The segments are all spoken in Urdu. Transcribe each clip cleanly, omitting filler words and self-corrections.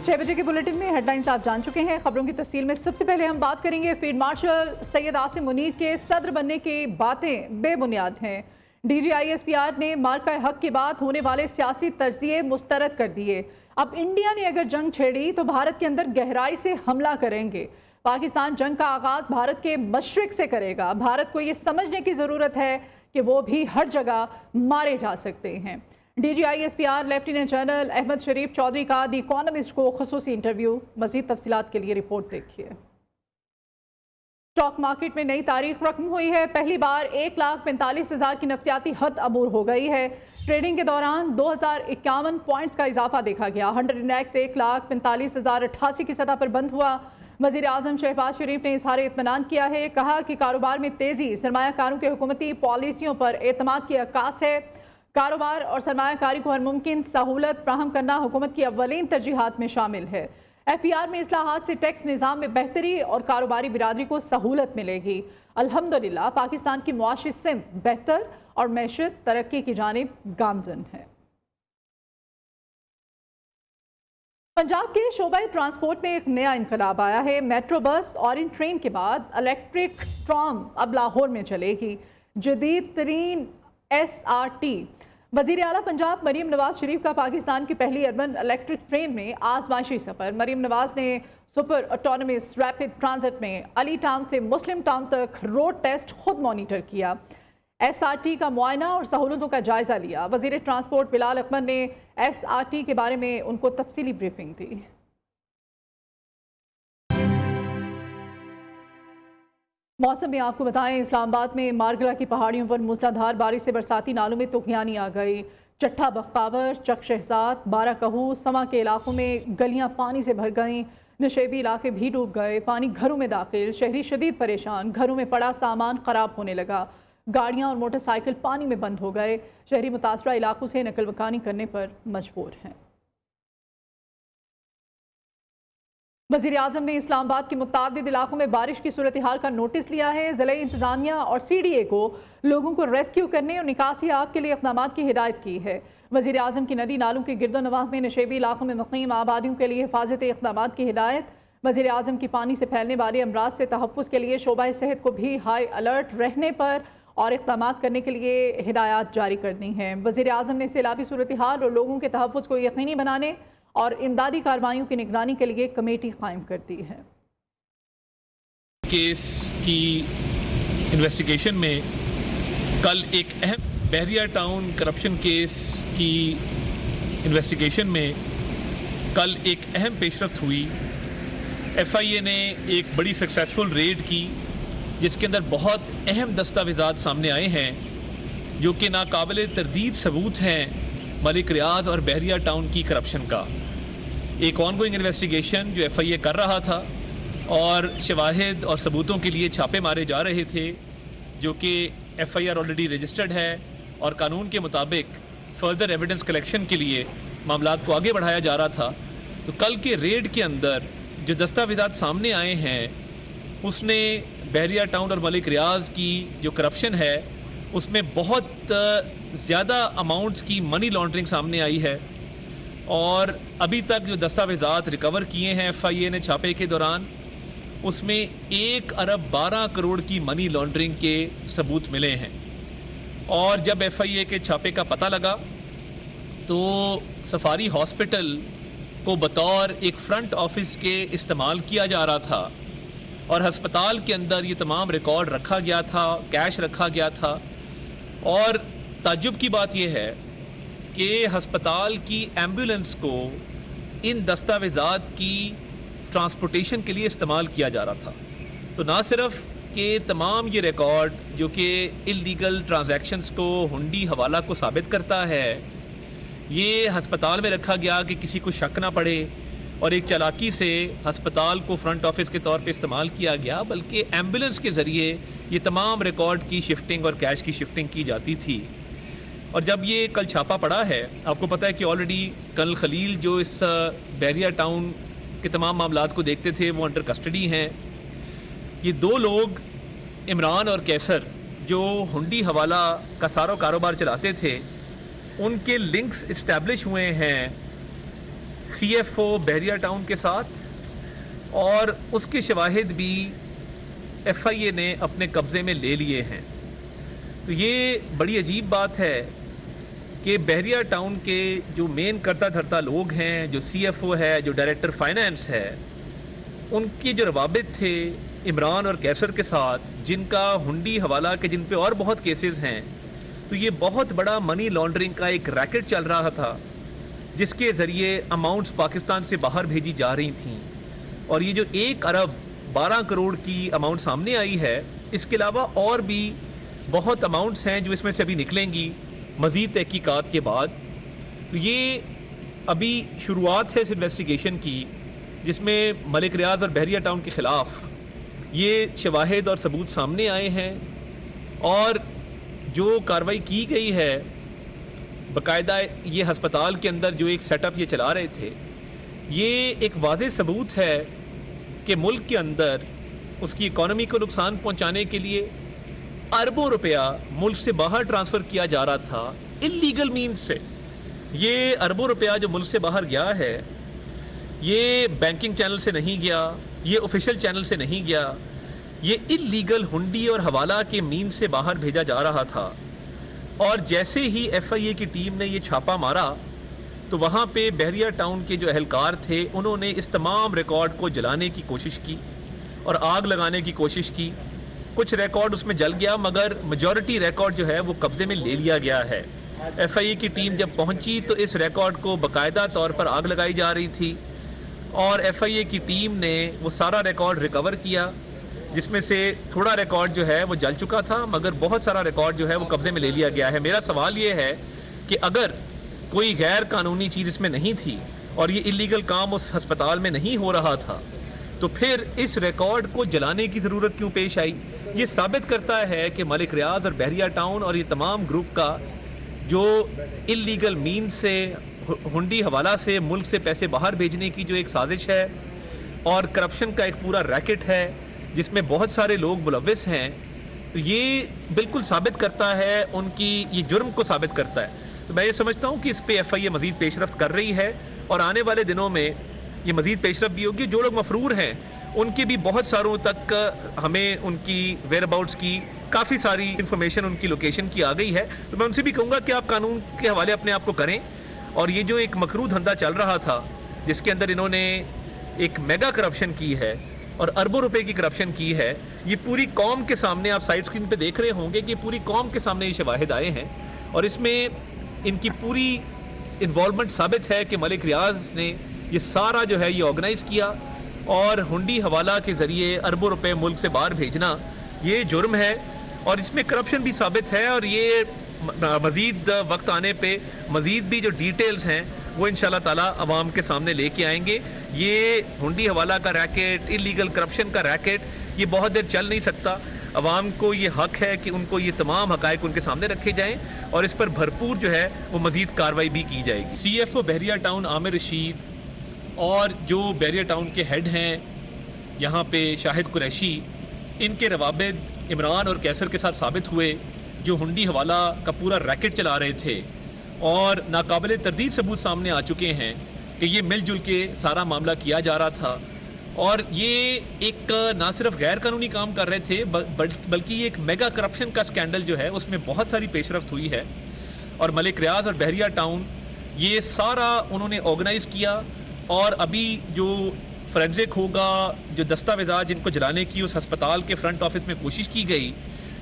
6 بجے کے بلیٹن میں ہیڈ لائنز آپ جان چکے ہیں. خبروں کی تفصیل میں سب سے پہلے ہم بات کریں گے فیلڈ مارشل سید عاصم منیر کے صدر بننے کی باتیں بے بنیاد ہیں. D G I S P R نے مارکہ حق کے بعد ہونے والے سیاسی تجزیے مسترد کر دیے. اب انڈیا نے اگر جنگ چھیڑی تو بھارت کے اندر گہرائی سے حملہ کریں گے. پاکستان جنگ کا آغاز بھارت کے مشرق سے کرے گا. بھارت کو یہ سمجھنے کی ضرورت ہے کہ وہ بھی ہر جگہ مارے جا سکتے ہیں. D G I S P R lieutenant general Ahmed Sharif Chaudhry کا دی اکانومسٹ کو خصوصی انٹرویو. مزید تفصیلات کے لیے رپورٹ دیکھیے. اسٹاک مارکیٹ میں نئی تاریخ رقم ہوئی ہے. پہلی بار 1,45,000 کی نفسیاتی حد عبور ہو گئی ہے. ٹریڈنگ کے دوران 2051 پوائنٹس کا اضافہ دیکھا گیا. 100 انڈیکس 1,45,088 کی سطح پر بند ہوا. وزیر اعظم شہباز شریف نے اظہار اطمینان کیا ہے. کہا کہ کاروبار میں تیزی سرمایہ کاروں کے حکومتی پالیسیوں پر اعتماد کی عکاس ہے. کاروبار اور سرمایہ کاری کو ہر ممکن سہولت فراہم کرنا حکومت کی اولین ترجیحات میں شامل ہے. ایف پی آر میں اصلاحات سے ٹیکس نظام میں بہتری اور کاروباری برادری کو سہولت ملے گی. الحمدللہ پاکستان کی معاشی سمت بہتر اور معیشت ترقی کی جانب گامزن ہے. پنجاب کے شعبہ ٹرانسپورٹ میں ایک نیا انقلاب آیا ہے. میٹرو بس اورینج ٹرین کے بعد الیکٹرک ٹرام اب لاہور میں چلے گی. جدید ترین SRT. وزیر اعلیٰ پنجاب مریم نواز شریف کا پاکستان کی پہلی اربن الیکٹرک ٹرین میں آزمائشی سفر. مریم نواز نے سپر آٹونومس ریپڈ ٹرانزٹ میں علی ٹاؤن سے مسلم ٹاؤن تک روڈ ٹیسٹ خود مانیٹر کیا. SRT کا معائنہ اور سہولتوں کا جائزہ لیا. وزیر ٹرانسپورٹ بلال اکمل نے SRT کے بارے میں ان کو تفصیلی بریفنگ دی. موسم میں آپ کو بتائیں اسلام آباد میں مارگلا کی پہاڑیوں پر موسلادھار بارش سے برساتی نالوں میں طغیانی آ گئی. چٹھا بختاور، چک شہزاد، بارہ کہو، سما کے علاقوں میں گلیاں پانی سے بھر گئیں. نشیبی علاقے بھی ڈوب گئے. پانی گھروں میں داخل. شہری شدید پریشان. گھروں میں پڑا سامان خراب ہونے لگا. گاڑیاں اور موٹر سائیکل پانی میں بند ہو گئے. شہری متاثرہ علاقوں سے نقل مکانی کرنے پر مجبور ہیں. وزیر اعظم نے اسلام آباد کے متعدد علاقوں میں بارش کی صورتحال کا نوٹس لیا ہے. ضلع انتظامیہ اور CDA کو لوگوں کو ریسکیو کرنے اور نکاسی آب کے لیے اقدامات کی ہدایت کی ہے. وزیر اعظم کی ندی نالوں کے گرد و نواح میں نشیبی علاقوں میں مقیم آبادیوں کے لیے حفاظتی اقدامات کی ہدایت. وزیر اعظم کی پانی سے پھیلنے والے امراض سے تحفظ کے لیے شعبہ صحت کو بھی ہائی الرٹ رہنے پر اور اقدامات کرنے کے لیے ہدایات جاری کر دی ہیں. وزیر اعظم نے سیلابی صورتحال اور لوگوں کے تحفظ کو یقینی بنانے اور امدادی کارروائیوں کی نگرانی کے لیے کمیٹی قائم کر دی ہے. کیس کی انویسٹیگیشن میں کل ایک اہم بحریہ ٹاؤن کرپشن کیس کی انویسٹیگیشن میں کل ایک اہم پیش رفت ہوئی. FIA نے ایک بڑی سکسیسفل ریڈ کی جس کے اندر بہت اہم دستاویزات سامنے آئے ہیں جو کہ ناقابل تردید ثبوت ہیں ملک ریاض اور بحریہ ٹاؤن کی کرپشن کا. ایک آن گوئنگ انویسٹیگیشن جو FIA کر رہا تھا اور شواہد اور ثبوتوں کے لیے چھاپے مارے جا رہے تھے جو کہ FIR آلریڈی رجسٹرڈ ہے اور قانون کے مطابق فردر ایویڈنس کلیکشن کے لیے معاملات کو آگے بڑھایا جا رہا تھا. تو کل کے ریڈ کے اندر جو دستاویزات سامنے آئے ہیں اس نے بحریہ ٹاؤن اور ملک ریاض کی جو کرپشن ہے اس میں بہت زیادہ اماؤنٹس کی منی لانڈرنگ سامنے آئی ہے. اور ابھی تک جو دستاویزات ریکور کیے ہیں FIA نے چھاپے کے دوران اس میں 1 ارب 12 کروڑ کی منی لانڈرنگ کے ثبوت ملے ہیں. اور جب FIA کے چھاپے کا پتہ لگا تو سفاری ہاسپٹل کو بطور ایک فرنٹ آفس کے استعمال کیا جا رہا تھا اور ہسپتال کے اندر یہ تمام ریکارڈ رکھا گیا تھا، کیش رکھا گیا تھا. اور تعجب کی بات یہ ہے کہ ہسپتال کی ایمبولنس کو ان دستاویزات کی ٹرانسپورٹیشن کے لیے استعمال کیا جا رہا تھا. تو نہ صرف کہ تمام یہ ریکارڈ جو کہ اللیگل ٹرانزیکشنز کو ہنڈی حوالہ کو ثابت کرتا ہے یہ ہسپتال میں رکھا گیا کہ کسی کو شک نہ پڑے اور ایک چالاکی سے ہسپتال کو فرنٹ آفس کے طور پہ استعمال کیا گیا، بلکہ ایمبولنس کے ذریعے یہ تمام ریکارڈ کی شفٹنگ اور کیش کی شفٹنگ کی جاتی تھی. اور جب یہ کل چھاپا پڑا ہے آپ کو پتہ ہے کہ آلریڈی کرنل خلیل جو اس بحریہ ٹاؤن کے تمام معاملات کو دیکھتے تھے وہ انڈر کسٹڈی ہیں. یہ 2 لوگ عمران اور کیسر جو ہنڈی حوالہ کا کاروبار چلاتے تھے ان کے لنکس اسٹیبلش ہوئے ہیں CFO بحریہ ٹاؤن کے ساتھ، اور اس کے شواہد بھی FIA نے اپنے قبضے میں لے لیے ہیں۔ تو یہ بڑی عجیب بات ہے کہ بحریہ ٹاؤن کے جو مین کرتا دھرتا لوگ ہیں، جو CFO ہے، جو ڈائریکٹر فائنانس ہے، ان کے جو روابط تھے عمران اور کیسر کے ساتھ، جن کا ہنڈی حوالہ کے جن پہ اور بہت کیسز ہیں، تو یہ بہت بڑا منی لانڈرنگ کا ایک ریکٹ چل رہا تھا، جس کے ذریعے اماؤنٹس پاکستان سے باہر بھیجی جا رہی تھیں۔ اور یہ جو 1 ارب 12 کروڑ کی اماؤنٹ سامنے آئی ہے، اس کے علاوہ اور بھی بہت اماؤنٹس ہیں جو اس میں سے ابھی نکلیں گی مزید تحقیقات کے بعد۔ تو یہ ابھی شروعات ہے اس انویسٹیگیشن کی، جس میں ملک ریاض اور بحریہ ٹاؤن کے خلاف یہ شواہد اور ثبوت سامنے آئے ہیں، اور جو کارروائی کی گئی ہے باقاعدہ یہ ہسپتال کے اندر جو ایک سیٹ اپ یہ چلا رہے تھے، یہ ایک واضح ثبوت ہے کہ ملک کے اندر اس کی اکانومی کو نقصان پہنچانے کے لیے اربوں روپیہ ملک سے باہر ٹرانسفر کیا جا رہا تھا انلیگل مینز سے۔ یہ اربوں روپیہ جو ملک سے باہر گیا ہے، یہ بینکنگ چینل سے نہیں گیا، یہ آفیشیل چینل سے نہیں گیا، یہ انلیگل ہنڈی اور حوالہ کے مین سے باہر بھیجا جا رہا تھا۔ اور جیسے ہی FIA کی ٹیم نے یہ چھاپا مارا، تو وہاں پہ بحریہ ٹاؤن کے جو اہلکار تھے، انہوں نے اس تمام ریکارڈ کو جلانے کی کوشش کی اور آگ لگانے کی کوشش کی۔ کچھ ریکارڈ اس میں جل گیا، مگر میجورٹی ریکارڈ جو ہے وہ قبضے میں لے لیا گیا ہے۔ FIA کی ٹیم جب پہنچی تو اس ریکارڈ کو باقاعدہ طور پر آگ لگائی جا رہی تھی، اور FIA کی ٹیم نے وہ سارا ریکارڈ ریکور کیا، جس میں سے تھوڑا ریکارڈ جو ہے وہ جل چکا تھا، مگر بہت سارا ریکارڈ جو ہے وہ قبضے میں لے لیا گیا ہے۔ میرا سوال یہ ہے کہ اگر کوئی غیر قانونی چیز اس میں نہیں تھی اور یہ انلیگل کام اس ہسپتال میں نہیں ہو رہا تھا، تو پھر اس ریکارڈ کو جلانے کی ضرورت کیوں پیش آئی؟ یہ ثابت کرتا ہے کہ ملک ریاض اور بحریہ ٹاؤن اور یہ تمام گروپ کا جو انلیگل مین سے، ہنڈی حوالہ سے ملک سے پیسے باہر بھیجنے کی جو ایک سازش ہے، اور کرپشن کا ایک پورا ریکٹ ہے جس میں بہت سارے لوگ ملوث ہیں، تو یہ بالکل ثابت کرتا ہے ان کی یہ جرم کو ثابت کرتا ہے۔ تو میں یہ سمجھتا ہوں کہ اس پہ FIA مزید پیش رفت کر رہی ہے، اور آنے والے دنوں میں یہ مزید پیش رفت بھی ہوگی۔ جو لوگ مفرور ہیں ان کی بھی بہت ساروں تک ہمیں ان کی ویئر اباؤٹس کی کافی ساری انفارمیشن ان کی لوکیشن کی آ گئی ہے۔ تو میں ان سے بھی کہوں گا کہ آپ قانون کے حوالے اپنے آپ کو کریں، اور یہ جو ایک مکرو دھندا چل رہا تھا جس کے اندر انہوں نے ایک میگا کرپشن کی ہے اور اربوں روپے کی کرپشن کی ہے، یہ پوری قوم کے سامنے، آپ سائیڈ سکرین پہ دیکھ رہے ہوں گے کہ پوری قوم کے سامنے یہ شواہد آئے ہیں، اور اس میں ان کی پوری انوالومنٹ ثابت ہے کہ ملک ریاض نے یہ سارا جو ہے یہ آرگنائز کیا، اور ہنڈی حوالہ کے ذریعے اربوں روپے ملک سے باہر بھیجنا یہ جرم ہے، اور اس میں کرپشن بھی ثابت ہے۔ اور یہ مزید وقت آنے پہ مزید بھی جو ڈیٹیلز ہیں وہ انشاءاللہ تعالیٰ عوام کے سامنے لے کے آئیں گے۔ یہ ہنڈی حوالہ کا ریکٹ، انلیگل کرپشن کا ریکٹ، یہ بہت دیر چل نہیں سکتا۔ عوام کو یہ حق ہے کہ ان کو یہ تمام حقائق ان کے سامنے رکھے جائیں، اور اس پر بھرپور جو ہے وہ مزید کارروائی بھی کی جائے گی۔ CFO بحریہ ٹاؤن عامر رشید اور جو بحریہ ٹاؤن کے ہیڈ ہیں یہاں پہ شاہد قریشی، ان کے روابط عمران اور کیسر کے ساتھ ثابت ہوئے، جو ہنڈی حوالہ کا پورا ریکٹ چلا رہے تھے، اور ناقابل تردید ثبوت سامنے آ چکے ہیں کہ یہ مل جل کے سارا معاملہ کیا جا رہا تھا، اور یہ ایک نہ صرف غیر قانونی کام کر رہے تھے بلکہ یہ ایک میگا کرپشن کا سکینڈل جو ہے اس میں بہت ساری پیش رفت ہوئی ہے، اور ملک ریاض اور بحریہ ٹاؤن یہ سارا انہوں نے آرگنائز کیا۔ اور ابھی جو فورینزک ہوگا، جو دستاویزات جن کو جلانے کی اس ہسپتال کے فرنٹ آفس میں کوشش کی گئی،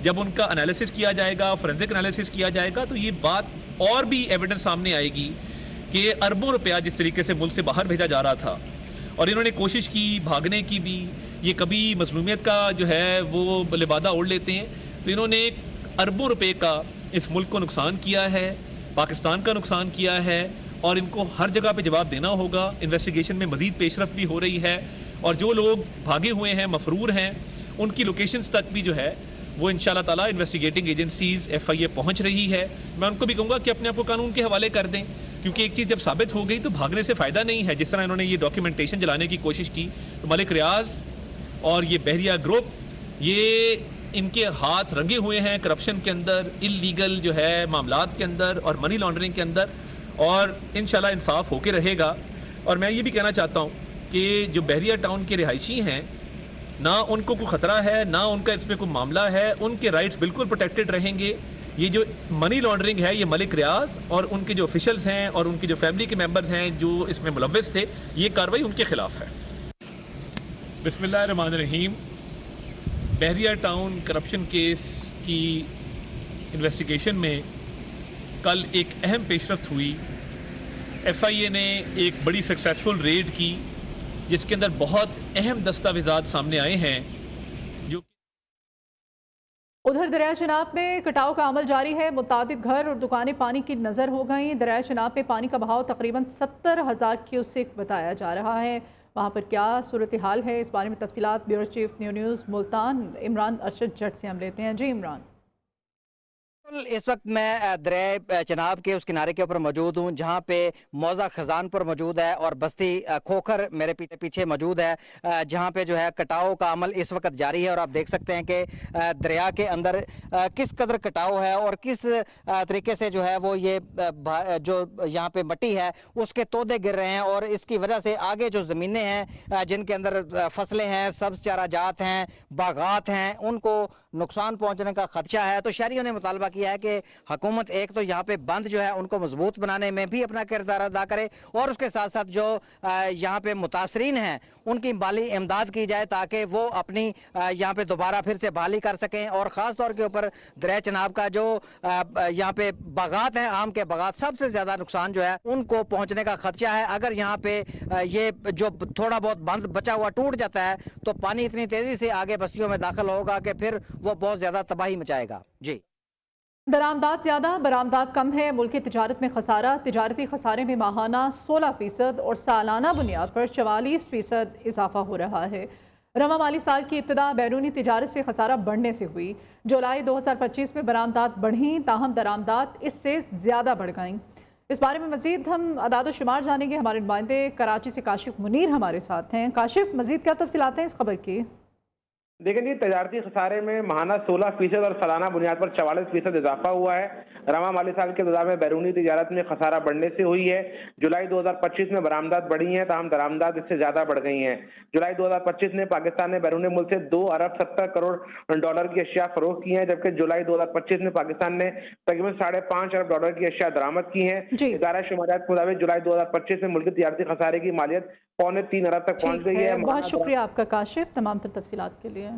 جب ان کا انالیسس کیا جائے گا، فورینزک انالیسس کیا جائے گا، تو یہ بات اور بھی ایویڈنس سامنے آئے گی کہ اربوں روپیہ جس طریقے سے ملک سے باہر بھیجا جا رہا تھا، اور انہوں نے کوشش کی بھاگنے کی بھی۔ یہ کبھی مظلومیت کا جو ہے وہ لبادہ اوڑھ لیتے ہیں، تو انہوں نے اربوں روپے کا اس ملک کو نقصان کیا ہے، پاکستان کا نقصان کیا ہے، اور ان کو ہر جگہ پہ جواب دینا ہوگا۔ انویسٹیگیشن میں مزید پیش رفت بھی ہو رہی ہے، اور جو لوگ بھاگے ہوئے ہیں، مفرور ہیں، ان کی لوکیشنز تک بھی جو ہے وہ انشاءاللہ تعالیٰ انویسٹیگیٹنگ ایجنسیز FIA پہنچ رہی ہے۔ میں ان کو بھی کہوں گا کہ اپنے آپ کو قانون کے حوالے کر دیں، کیونکہ ایک چیز جب ثابت ہو گئی تو بھاگنے سے فائدہ نہیں ہے۔ جس طرح انہوں نے یہ ڈاکیومنٹیشن جلانے کی کوشش کی، تو ملک ریاض اور یہ بحریہ گروپ، یہ ان کے ہاتھ رنگے ہوئے ہیں کرپشن کے اندر، انلیگل جو ہے معاملات کے اندر، اور منی لانڈرنگ کے اندر، اور انشاءاللہ انصاف ہو کے رہے گا۔ اور میں یہ بھی کہنا چاہتا ہوں کہ جو بحریہ ٹاؤن کے رہائشی ہیں نہ ان کو کوئی خطرہ ہے نہ ان کا اس میں کوئی معاملہ ہے, ان کے رائٹس بالکل پروٹیکٹڈ رہیں گے. یہ جو منی لانڈرنگ ہے یہ ملک ریاض اور ان کے جو آفیشلز ہیں اور ان کی جو فیملی کے ممبرز ہیں جو اس میں ملوث تھے, یہ کارروائی ان کے خلاف ہے. بسم اللہ الرحمن الرحیم. بحریہ ٹاؤن کرپشن کیس کی انویسٹیگیشن میں کل ایک اہم پیش رفت ہوئی. ایف آئی اے نے ایک بڑی سکسیسفل ریڈ کی جس کے اندر بہت اہم دستاویزات سامنے آئے ہیں. جو ادھر دریائے چناب میں کٹاؤ کا عمل جاری ہے. متعدد گھر اور دکانیں پانی کی نظر ہو گئیں. دریائے چناب میں پانی کا بہاؤ تقریباً 70,000 کیوسک بتایا جا رہا ہے. وہاں پر کیا صورتحال ہے, اس بارے میں تفصیلات bureau chief news Multan Imran Arshad Jutt سے ہم لیتے ہیں. جی عمران. اس وقت میں دریائے چناب کے اس کنارے کے اوپر موجود ہوں جہاں پہ موضع خزان پر موجود ہے اور بستی کھوکھر میرے پیچھے موجود ہے, جہاں پہ جو ہے کٹاؤ کا عمل اس وقت جاری ہے. اور آپ دیکھ سکتے ہیں کہ دریا کے اندر کس قدر کٹاؤ ہے اور کس طریقے سے جو ہے وہ یہ جو یہاں پہ مٹی ہے اس کے تودے گر رہے ہیں, اور اس کی وجہ سے آگے جو زمینیں ہیں جن کے اندر فصلیں ہیں, سبز چارہ جات ہیں, باغات ہیں, ان کو نقصان پہنچنے کا خدشہ ہے. تو شہریوں نے مطالبہ کیا ہے کہ حکومت ایک تو یہاں پہ بند جو ہے ان کو مضبوط بنانے میں بھی اپنا کردار ادا کرے, اور اس کے ساتھ ساتھ جو یہاں پہ متاثرین ہیں ان کی مالی امداد کی جائے تاکہ وہ اپنی یہاں پہ دوبارہ پھر سے بحالی کر سکیں. اور خاص طور کے اوپر دریائے چناب کا جو یہاں پہ باغات ہیں, آم کے باغات, سب سے زیادہ نقصان جو ہے ان کو پہنچنے کا خدشہ ہے. اگر یہاں پہ یہ جو تھوڑا بہت بند بچا ہوا ٹوٹ جاتا ہے تو پانی اتنی تیزی سے آگے بستیوں میں داخل ہوگا کہ پھر وہ بہت زیادہ تباہی مچائے گا. جی. درآمدات زیادہ, برآمدات کم ہے. ملکی تجارت میں خسارہ. تجارتی خسارے میں ماہانہ 16% اور سالانہ بنیاد پر 44% اضافہ ہو رہا ہے. رواں مالی سال کی ابتدا بیرونی تجارت سے خسارہ بڑھنے سے ہوئی. جولائی 2025 میں برآمدات بڑھیں تاہم درآمدات اس سے زیادہ بڑھ گئیں. اس بارے میں مزید ہم اعداد و شمار جانیں گے. ہمارے نمائندے کراچی سے کاشف منیر ہمارے ساتھ ہیں. کاشف, مزید کیا تفصیلات ہیں اس خبر کی؟ دیکھیں جی, تجارتی خسارے میں ماہانہ 16% اور سالانہ بنیاد پر 44% اضافہ ہوا ہے. رواں مالی سال کے ابتدا میں بیرونی تجارت میں خسارہ بڑھنے سے ہوئی ہے. جولائی 2025 میں برآمدات بڑھی ہیں تاہم درآمدات اس سے زیادہ بڑھ گئی ہیں. جولائی 2025 میں پاکستان نے بیرون ملک سے 2 ارب 70 کروڑ ڈالر کی اشیاء فروخت کی ہیں, جبکہ جولائی 2025 میں پاکستان نے تقریباً 5.5 ارب ڈالر کی اشیاء درآمد کی ہیں. ادارہ شماریات کے مطابق جولائی 2025 میں ملکی تجارتی خسارے کی مالیت 2.25 ارب تک پہنچ گئی ہے. بہت شکریہ آپ کا کاشف تمام تر تفصیلات کے لیے.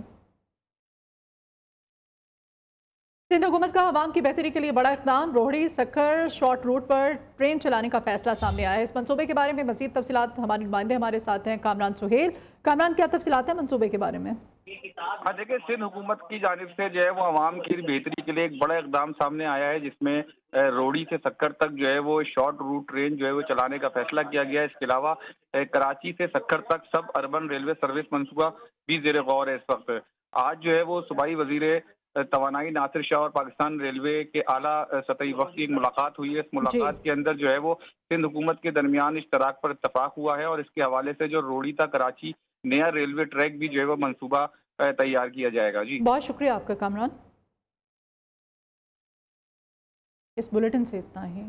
سندھ حکومت کا عوام کی بہتری کے لیے بڑا اقدام. روہڑی سکھر شارٹ روٹ پر ٹرین چلانے کا فیصلہ سامنے آیا ہے. اس منصوبے کے بارے میں مزید تفصیلات ہمارے نمائندے ہمارے ساتھ ہیں کامران سہیل. کامران, کیا تفصیلات ہیں منصوبے کے بارے میں؟ ہاں دیکھیں, سندھ حکومت کی جانب سے جو ہے وہ عوام کی بہتری کے لیے ایک بڑا اقدام سامنے آیا ہے, جس میں روڑی سے سکر تک جو ہے وہ شارٹ روٹ ٹرین جو ہے وہ چلانے کا فیصلہ کیا گیا ہے. اس کے علاوہ کراچی سے سکر تک سب اربن ریلوے سروس منصوبہ بھی زیر غور ہے. اس وقت آج جو ہے وہ صوبائی وزیر توانائی ناصر شاہ اور پاکستان ریلوے کے اعلیٰ سطحی وفد کی ایک ملاقات ہوئی ہے. اس ملاقات کے اندر جو ہے وہ سندھ حکومت کے درمیان اشتراک پر اتفاق ہوا ہے, اور اس کے حوالے سے جو روڑی تا کراچی نیا ریلوے ٹریک بھی جو ہے وہ منصوبہ تیار کیا جائے گا. جی بہت شکریہ آپ کا کامران. اس بلیٹن سے اتنا ہی.